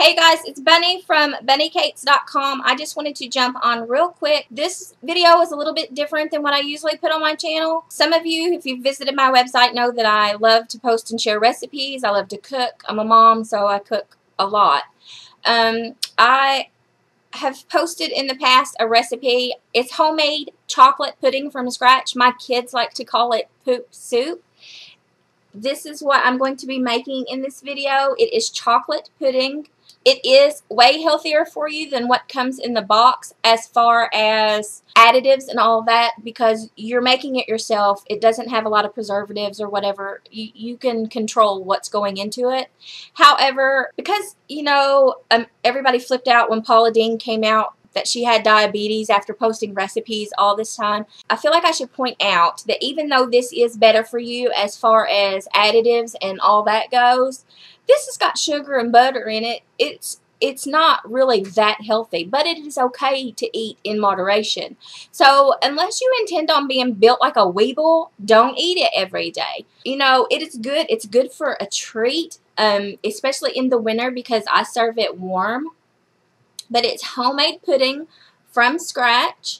Hey guys, it's Bunny from bunnycakes.com. I just wanted to jump on real quick. This video is a little bit different than what I usually put on my channel. Some of you, if you've visited my website, know that I love to post and share recipes. I love to cook. I'm a mom, so I cook a lot. I have posted in the past a recipe. It's homemade chocolate pudding from scratch. My kids like to call it poop soup. This is what I'm going to be making in this video. It is chocolate pudding. It is way healthier for you than what comes in the box as far as additives and all of that, because you're making it yourself. It doesn't have a lot of preservatives or whatever. You can control what's going into it. However, because, you know, everybody flipped out when Paula Deen came out that she had diabetes after posting recipes all this time, I feel like I should point out that even though this is better for you as far as additives and all that goes, this has got sugar and butter in it. It's not really that healthy, but it is okay to eat in moderation. So unless you intend on being built like a weeble, don't eat it every day. You know, it is good. It's good for a treat, especially in the winter because I serve it warm. But it's homemade pudding from scratch.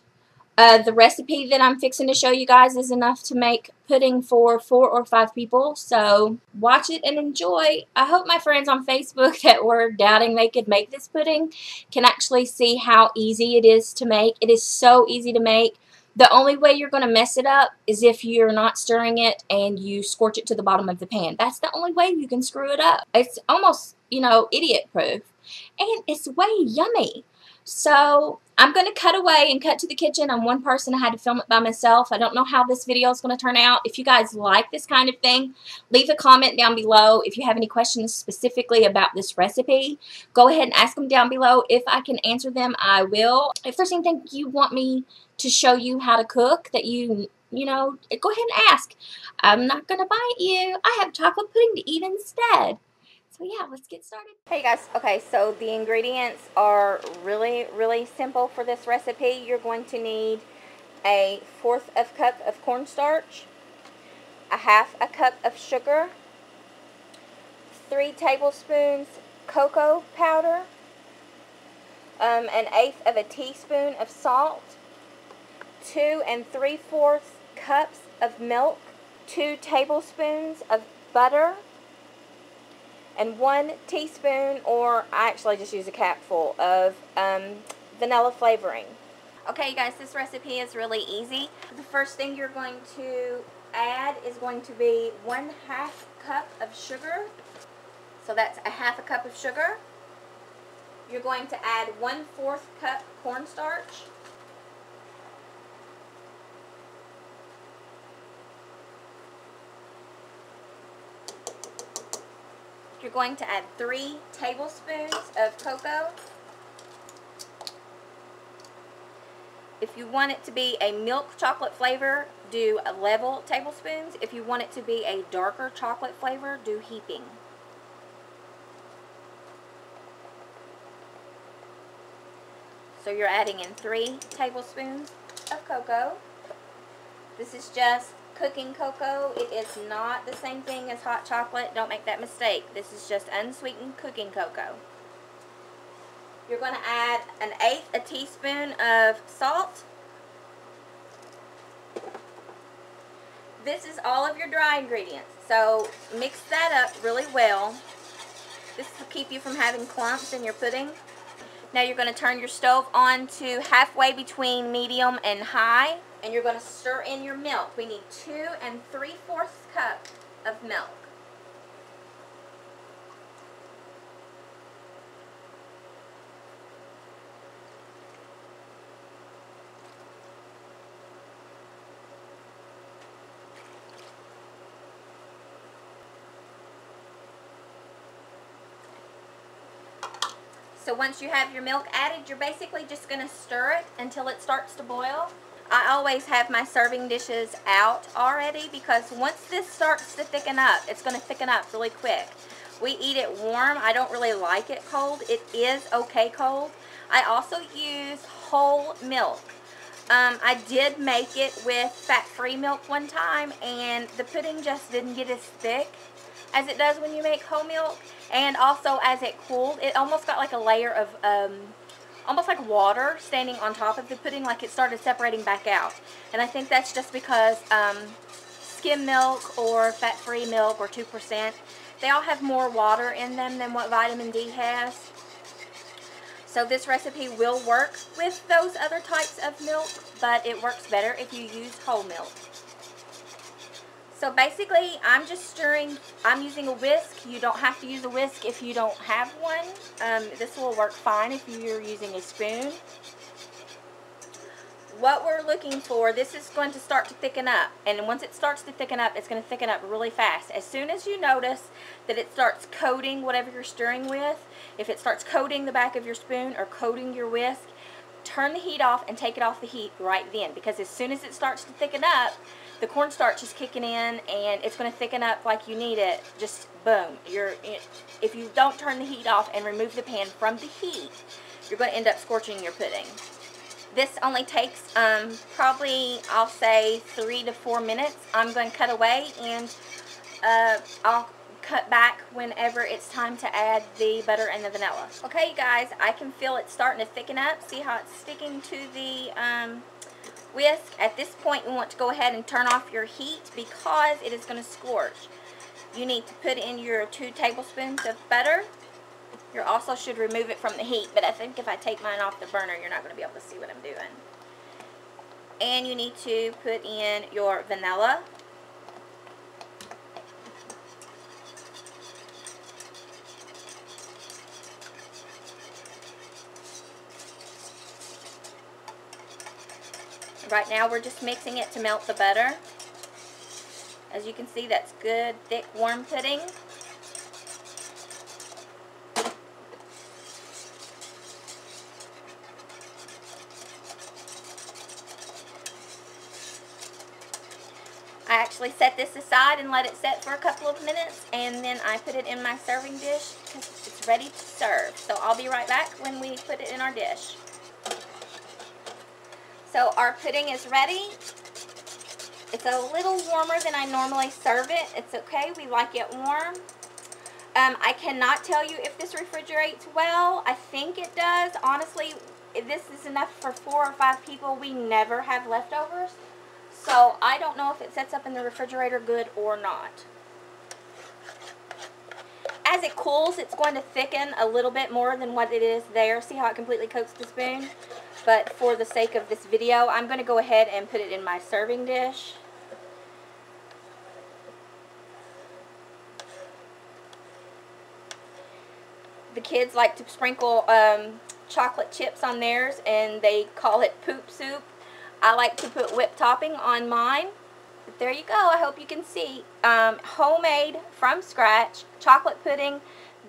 The recipe that I'm fixing to show you guys is enough to make pudding for 4 or 5 people. So watch it and enjoy. I hope my friends on Facebook that were doubting they could make this pudding can actually see how easy it is to make. It is so easy to make. The only way you're going to mess it up is if you're not stirring it and you scorch it to the bottom of the pan. That's the only way you can screw it up. It's almost, you know, idiot proof. And it's way yummy. So I'm going to cut away and cut to the kitchen. I'm one person. I had to film it by myself. I don't know how this video is going to turn out. If you guys like this kind of thing, leave a comment down below. If you have any questions specifically about this recipe, go ahead and ask them down below. If I can answer them, I will. If there's anything you want me to show you how to cook that you know, go ahead and ask. I'm not going to bite you. I have chocolate pudding to eat instead. So yeah, let's get started. Hey guys, okay, so the ingredients are really simple for this recipe. You're going to need a 1/4 cup of cornstarch, a 1/2 cup of sugar, 3 tablespoons cocoa powder, an 1/8 teaspoon of salt, 2 3/4 cups of milk, 2 tablespoons of butter, and 1 teaspoon, or I actually just use a capful of vanilla flavoring. Okay, you guys, this recipe is really easy. The first thing you're going to add is going to be 1/2 cup of sugar. So that's a 1/2 cup of sugar. You're going to add 1/4 cup cornstarch. You're going to add 3 tablespoons of cocoa. If you want it to be a milk chocolate flavor, do a level tablespoons. If you want it to be a darker chocolate flavor, do heaping. So you're adding in 3 tablespoons of cocoa. This is just cooking cocoa. It is not the same thing as hot chocolate. Don't make that mistake. This is just unsweetened cooking cocoa. You're going to add an 1/8 teaspoon of salt. This is all of your dry ingredients. So mix that up really well. This will keep you from having clumps in your pudding. Now you're going to turn your stove on to halfway between medium and high. And you're going to stir in your milk. We need 2 3/4 cup of milk. So once you have your milk added, you're basically just going to stir it until it starts to boil. I always have my serving dishes out already because once this starts to thicken up, it's going to thicken up really quick. We eat it warm. I don't really like it cold. It is okay cold. I also use whole milk. I did make it with fat-free milk one time, and the pudding just didn't get as thick as it does when you make whole milk. And also, as it cooled, it almost got like a layer of almost like water standing on top of the pudding, like it started separating back out. And I think that's just because skim milk or fat-free milk or 2%, they all have more water in them than what vitamin D has. So this recipe will work with those other types of milk, but it works better if you use whole milk. So basically, I'm just stirring. I'm using a whisk. You don't have to use a whisk if you don't have one. This will work fine if you're using a spoon. What we're looking for, this is going to start to thicken up. And once it starts to thicken up, it's going to thicken up really fast. As soon as you notice that it starts coating whatever you're stirring with, if it starts coating the back of your spoon or coating your whisk, turn the heat off and take it off the heat right then. Because as soon as it starts to thicken up, the cornstarch is kicking in and it's going to thicken up like you need it. Just boom. If you don't turn the heat off and remove the pan from the heat, you're going to end up scorching your pudding. This only takes probably, I'll say, 3 to 4 minutes. I'm going to cut away and I'll cut back whenever it's time to add the butter and the vanilla. Okay, you guys, I can feel it starting to thicken up. See how it's sticking to the whisk? At this point, you want to go ahead and turn off your heat because it is going to scorch. You need to put in your 2 tablespoons of butter. You also should remove it from the heat, but I think if I take mine off the burner, you're not going to be able to see what I'm doing. And you need to put in your vanilla. Right now, we're just mixing it to melt the butter. As you can see, that's good, thick, warm pudding. I actually set this aside and let it set for a couple of minutes, and then I put it in my serving dish because it's ready to serve. So I'll be right back when we put it in our dish. So our pudding is ready. It's a little warmer than I normally serve it. It's okay, we like it warm. I cannot tell you if this refrigerates well. I think it does. Honestly, this is enough for 4 or 5 people. We never have leftovers. So I don't know if it sets up in the refrigerator good or not. As it cools, it's going to thicken a little bit more than what it is there. See how it completely coats the spoon? But for the sake of this video, I'm going to go ahead and put it in my serving dish. The kids like to sprinkle chocolate chips on theirs, and they call it poop soup. I like to put whipped topping on mine. But there you go. I hope you can see. Homemade, from scratch, chocolate pudding.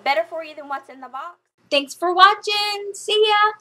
Better for you than what's in the box. Thanks for watching. See ya.